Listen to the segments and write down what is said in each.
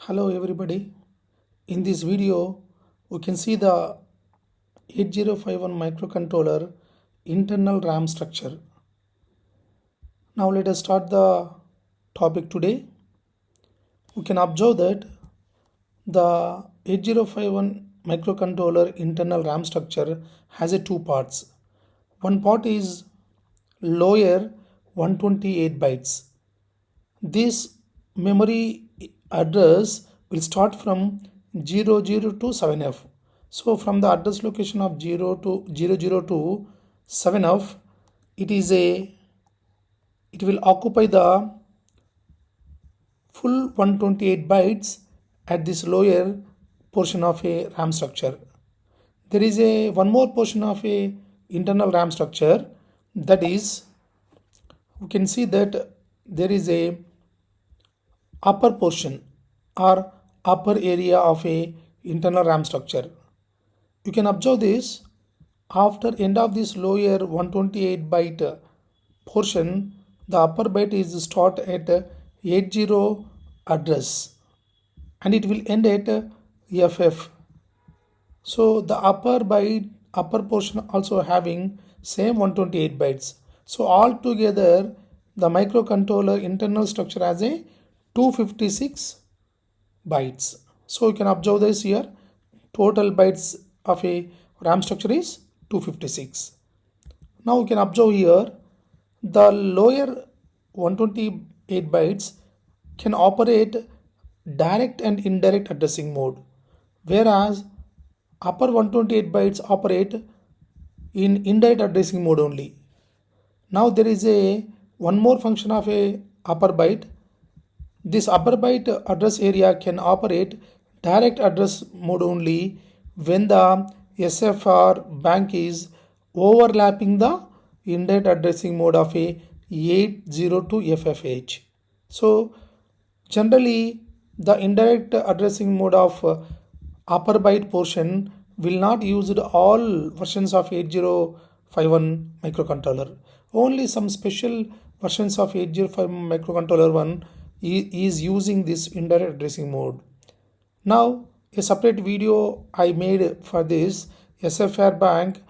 Hello everybody. In this video, we can see the 8051 microcontroller internal RAM structure. Now let us start the topic today. We can observe that the 8051 microcontroller internal RAM structure has two parts. One part is lower 128 bytes. This memory address will start from 00 to 7F. So from the address location of 00 to 7F, it will occupy the full 128 bytes at this lower portion of a RAM structure. There is one more portion of a internal RAM structure, that is, we can see that there is a upper portion or upper area of a internal RAM structure. You can observe this after end of this lower 128 byte portion, the upper byte is start at 80 address and it will end at FF. So the upper portion also having same 128 bytes. So altogether the microcontroller internal structure has a 256 bytes. So you can observe this here. Total bytes of a RAM structure is 256. Now you can observe here the lower 128 bytes can operate direct and indirect addressing mode, whereas upper 128 bytes operate in indirect addressing mode only. Now there is one more function of a upper byte. This upper byte address area can operate direct address mode only when the SFR bank is overlapping the indirect addressing mode of a 802 FFH. So generally the indirect addressing mode of upper byte portion will not use all versions of 8051 microcontroller. Only some special versions of 8051 microcontroller one is using this indirect addressing mode. Now a separate video I made for this SFR bank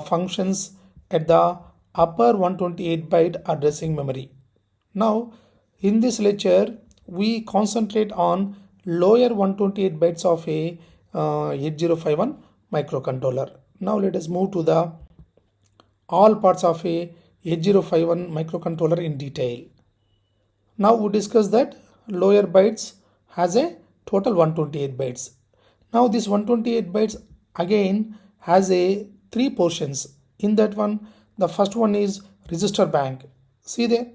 functions at the upper 128 byte addressing memory. Now in this lecture we concentrate on lower 128 bytes of a 8051 microcontroller. Now let us move to the all parts of a 8051 microcontroller in detail. Now we discuss that lower bytes has a total 128 bytes. Now this 128 bytes again has a three portions. In that one, the first one is register bank. See there,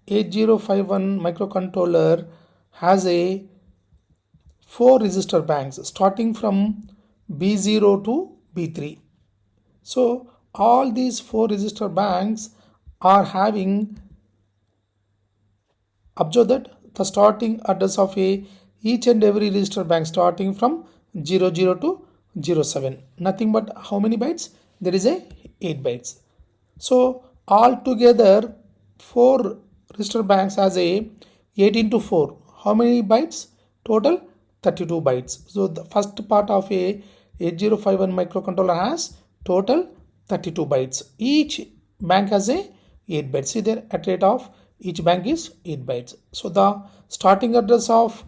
8051 microcontroller has a 4 register banks starting from B0 to B3. So all these 4 register banks are having, observe that the starting address of each and every register bank starting from 00 to 07. Nothing but how many bytes? There is a 8 bytes. So altogether 4 register banks has a 8 into 4. How many bytes? Total 32 bytes. So the first part of a 8051 microcontroller has total 32 bytes. Each bank has a 8 bytes. See there, at rate of each bank is 8 bytes. So the starting address of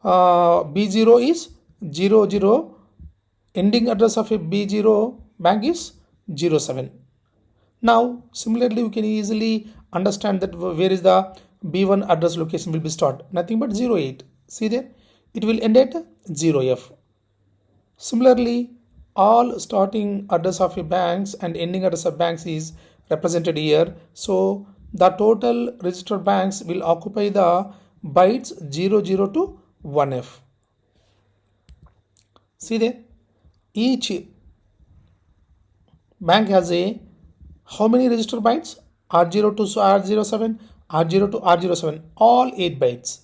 B0 is 00. Ending address of a B0 bank is 07. Now similarly we can easily understand that where is the B1 address location will be stored. Nothing but 08. See there, it will end at 0F. Similarly, all starting address of a banks and ending address of banks is represented here. So the total register banks will occupy the bytes 00 to 1F. See there, each bank has a how many register bytes? R0 to R07, R0 to R07, all 8 bytes.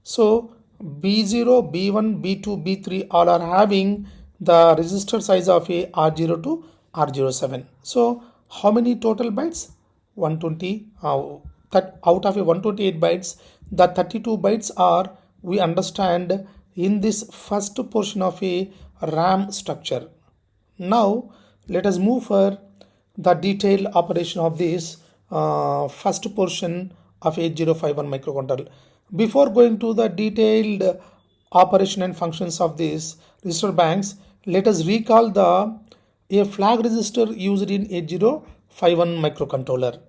So B0, B1, B2, B3 all are having the register size of a R0 to R07. So how many total bytes? 120. That out of a 128 bytes, the 32 bytes are we understand in this first portion of a RAM structure. Now let us move for the detailed operation of this first portion of 8051 microcontroller. Before going to the detailed operation and functions of these register banks, let us recall a flag register used in 8051 microcontroller.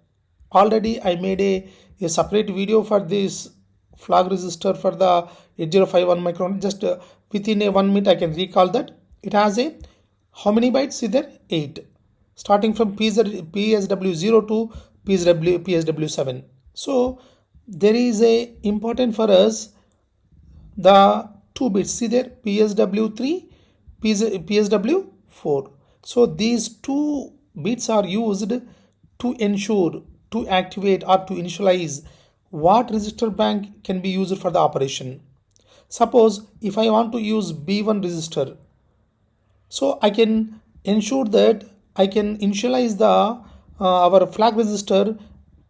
Already I made a separate video for this flag register for the 8051 microcontroller. Just within a 1 minute I can recall that it has a how many bytes? See there, 8, starting from PSW0 to PSW7. So there is a important for us the 2 bits. See there, PSW3, PSW4. So these 2 bits are used to ensure, to activate or to initialize what register bank can be used for the operation. Suppose if I want to use B1 register, so I can ensure that I can initialize the our flag register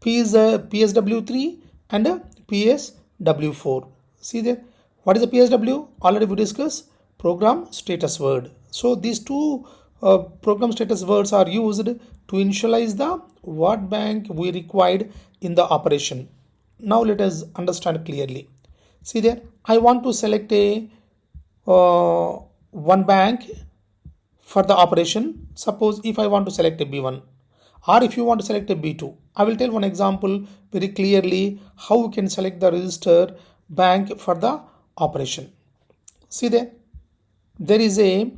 PSW3 and PSW4. See there, what is the PSW? Already we discussed, program status word. So these two program status words are used to initialize the what bank we required in the operation. Now let us understand clearly. See there, I want to select a one bank for the operation. Suppose if I want to select a B1, or if you want to select a B2, I will tell one example very clearly how you can select the register bank for the operation. See there is a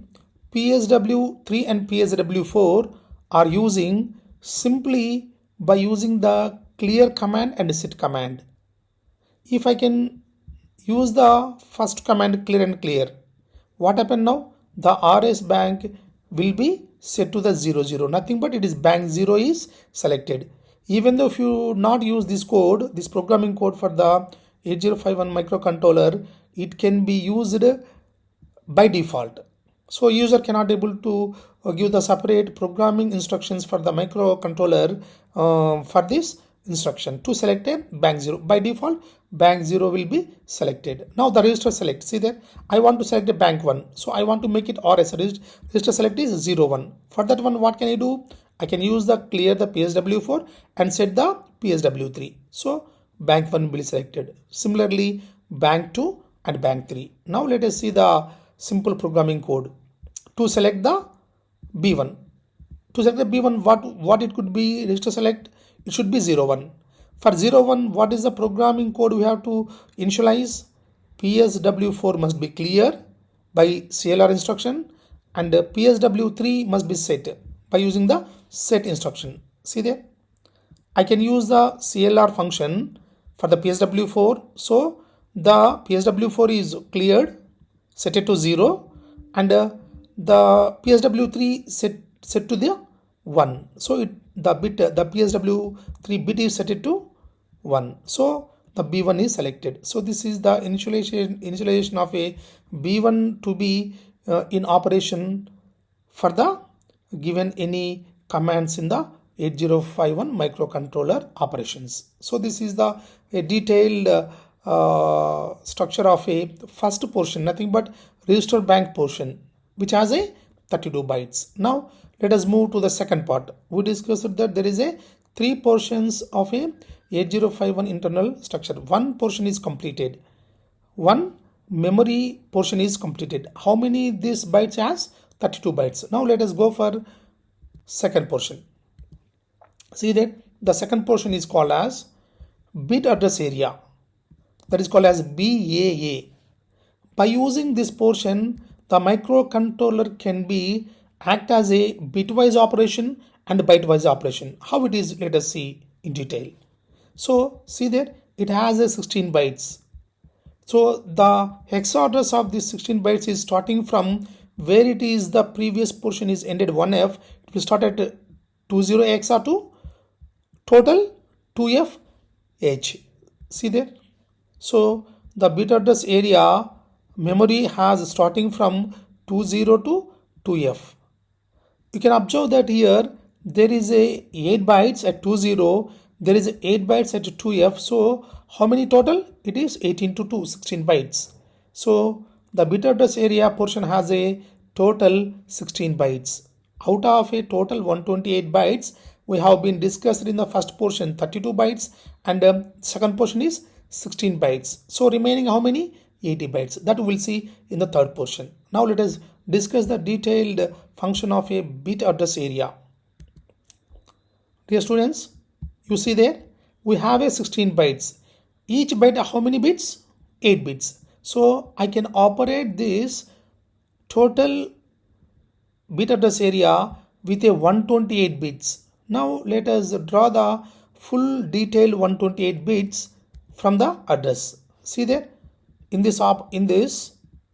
PSW3 and PSW4 are using simply by using the clear command and set command. If I can use the first command clear and clear, what happened now? The RS bank will be set to the 00, nothing but it is bank 0 is selected. Even though if you not use this code, this programming code for the 8051 microcontroller, it can be used by default. So user cannot able to give the separate programming instructions for the microcontroller for this instruction to select a bank 0. By default bank 0 will be selected. Now the register select, see there, I want to select a bank 1, so I want to make it RS. Register select is 01. For that one, what can I do? I can use the clear the PSW4 and set the PSW3, so bank 1 will be selected. Similarly bank 2 and bank 3. Now let us see the simple programming code to select the B1. To select the B1, what it could be register select? It should be 01. For 01, what is the programming code we have to initialize? PSW4 must be clear by CLR instruction, and PSW3 must be set by using the set instruction. See there, I can use the CLR function for the PSW4. So the PSW4 is cleared, set it to 0, and the PSW3 set to the 1. So the PSW3 bit is set it to 1. So the B1 is selected. So this is the initialization of a B1 to be in operation for the given any commands in the 8051 microcontroller operations. So this is the detailed structure of a first portion, nothing but register bank portion, which has a 32 bytes. Now let us move to the second part. We discussed that there is a 3 portions of a 8051 internal structure. One portion is completed, one memory portion is completed. How many this bytes has? 32 bytes. Now let us go for second portion. See that the second portion is called as bit address area, that is called as BAA. By using this portion, the microcontroller can be act as a bitwise operation and bytewise operation. How it is, let us see in detail. So see there, it has a 16 bytes. So the hex address of this 16 bytes is starting from where it is the previous portion is ended 1F. It will start at 20XR to total 2FH. See there. So the bit address area memory has starting from 20 to 2F. You can observe that here there is a 8 bytes at 20, There is 8 bytes at 2f. So how many total? It is 18 to 2, 16 bytes. So the bit address area portion has a total 16 bytes. Out of a total 128 bytes, we have been discussed in the first portion 32 bytes, and second portion is 16 bytes. So remaining how many? 80 bytes. That we will see in the third portion. Now let us discuss the detailed function of a bit address area. Dear students, you see there we have a 16 bytes. Each byte how many bits? 8 bits. So I can operate this total bit address area with a 128 bits. Now let us draw the full detailed 128 bits from the address. See there, in this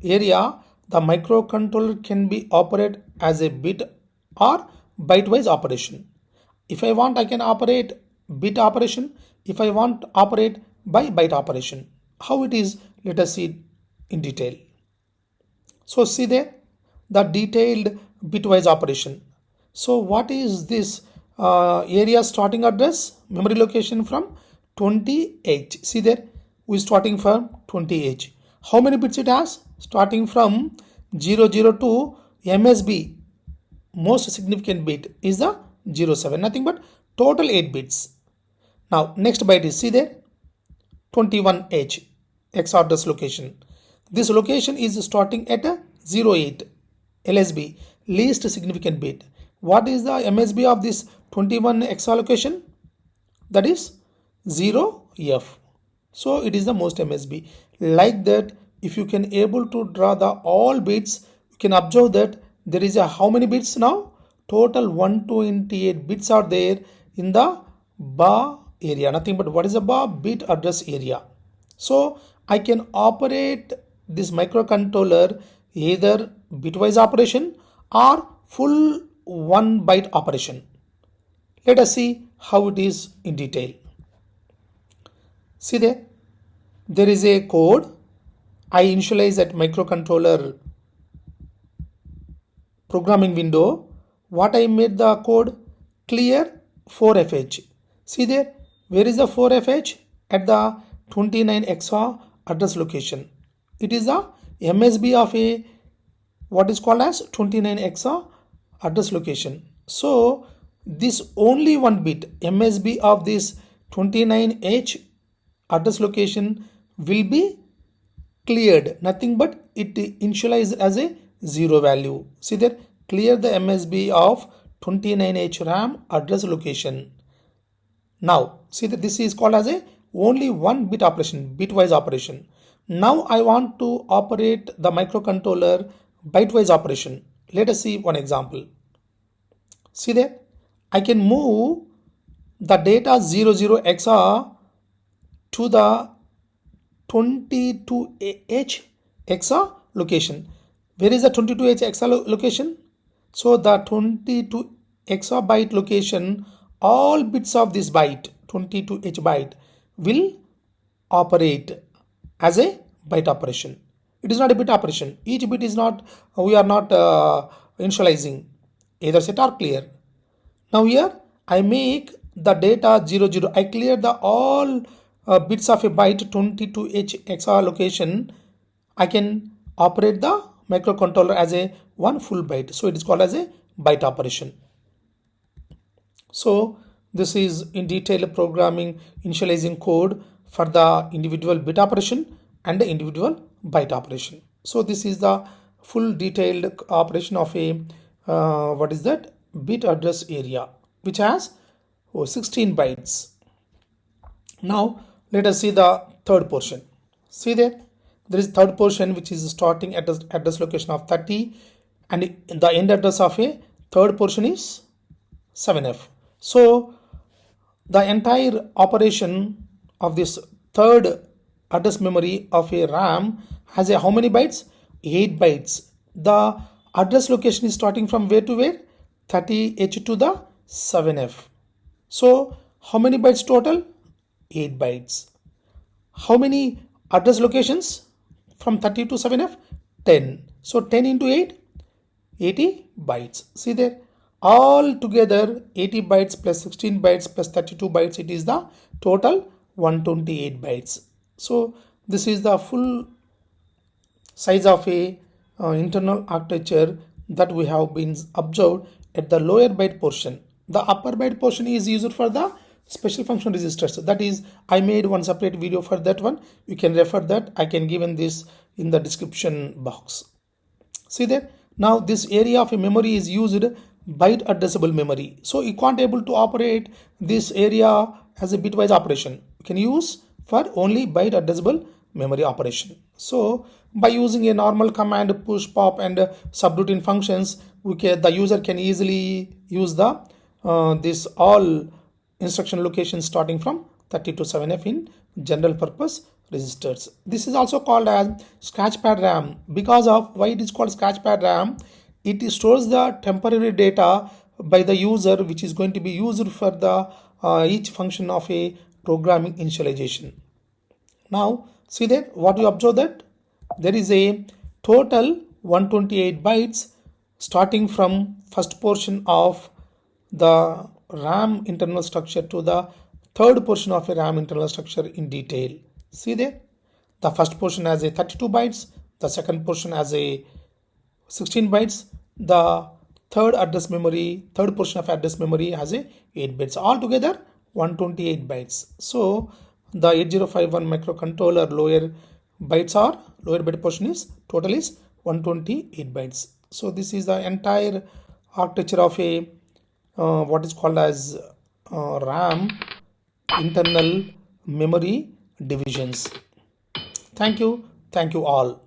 area, the microcontroller can be operated as a bit or byte-wise operation. If I want, I can operate bit operation. If I want, operate by byte operation. How it is? Let us see in detail. So see there, the detailed bitwise operation. So what is this area starting address? Memory location from 20H. See there, we starting from 20H. How many bits it has? Starting from 00 to MSB. Most significant bit is the 07. Nothing but total 8 bits. Now next byte is, see there, 21H X address location. This location is starting at a 08 LSB, least significant bit. What is the MSB of this 21 X location? That is 0F. So it is the most MSB. Like that, if you can able to draw the all bits, you can observe that there is a how many bits now? Total 128 bits are there in the bar area. Nothing but what is the bar? Bit address area. So I can operate this microcontroller either bitwise operation or full 1 byte operation. Let us see how it is in detail. See there is a code. I initialize that microcontroller programming window. What I made the code? Clear 4FH. See there, where is the 4FH? At the 29 XOR address location. It is the MSB of a what is called as 29 XOR address location. So this only one bit MSB of this 29H address location will be cleared. Nothing but it initialized as a 0 value. See there, clear the MSB of 29H RAM address location. Now see that this is called as a only one bit operation, bitwise operation. Now I want to operate the microcontroller bytewise operation. Let us see one example. See there, I can move the data 00 XOR to the 22H XOR location. Where is the 22H XOR location? So the 22 XOR byte location, all bits of this byte 22H byte will operate as a byte operation. It is not a bit operation. Each bit is not, we are not initializing, either set or clear. Now here I make the data 00. I clear the all bits of a byte 22H XOR location. I can operate the microcontroller as a one full byte. So it is called as a byte operation. So this is in detail programming initializing code for the individual bit operation and the individual byte operation. So this is the full detailed operation of a what is that? Bit address area, which has 16 bytes. Now let us see the third portion. See there is third portion which is starting at the address location of 30 and the end address of a third portion is 7F. So the entire operation of this third address memory of a RAM has a how many bytes? 8 bytes. The address location is starting from where to where? 30H to the 7F. So how many bytes total? 8 bytes. How many address locations from 30 to 7F? 10. So 10 into 8, 80 bytes. See there, all together 80 bytes plus 16 bytes plus 32 bytes, it is the total 128 bytes. So this is the full size of a internal architecture that we have been observed at the lower byte portion. The upper byte portion is used for the special function registers. That is, I made one separate video for that one. You can refer that. I can given this in the description box. See there. Now this area of a memory is used byte addressable memory. So you can't able to operate this area as a bitwise operation. You can use for only byte addressable memory operation. So by using a normal command push pop and subroutine functions, the user can easily use the this all instruction locations starting from 30 to 7F in general purpose registers. This is also called as scratchpad RAM. Because of why it is called scratchpad RAM, it stores the temporary data by the user which is going to be used for the each function of a programming initialization. Now see there, what you observe that there is a total 128 bytes starting from first portion of the RAM internal structure to the third portion of a RAM internal structure in detail. See there, the first portion has a 32 bytes, the second portion has a 16 bytes, the third portion of address memory has a 8 bits, altogether 128 bytes. So the 8051 microcontroller lower byte portion is total is 128 bytes. So this is the entire architecture of a what is called as RAM internal memory divisions. Thank you all.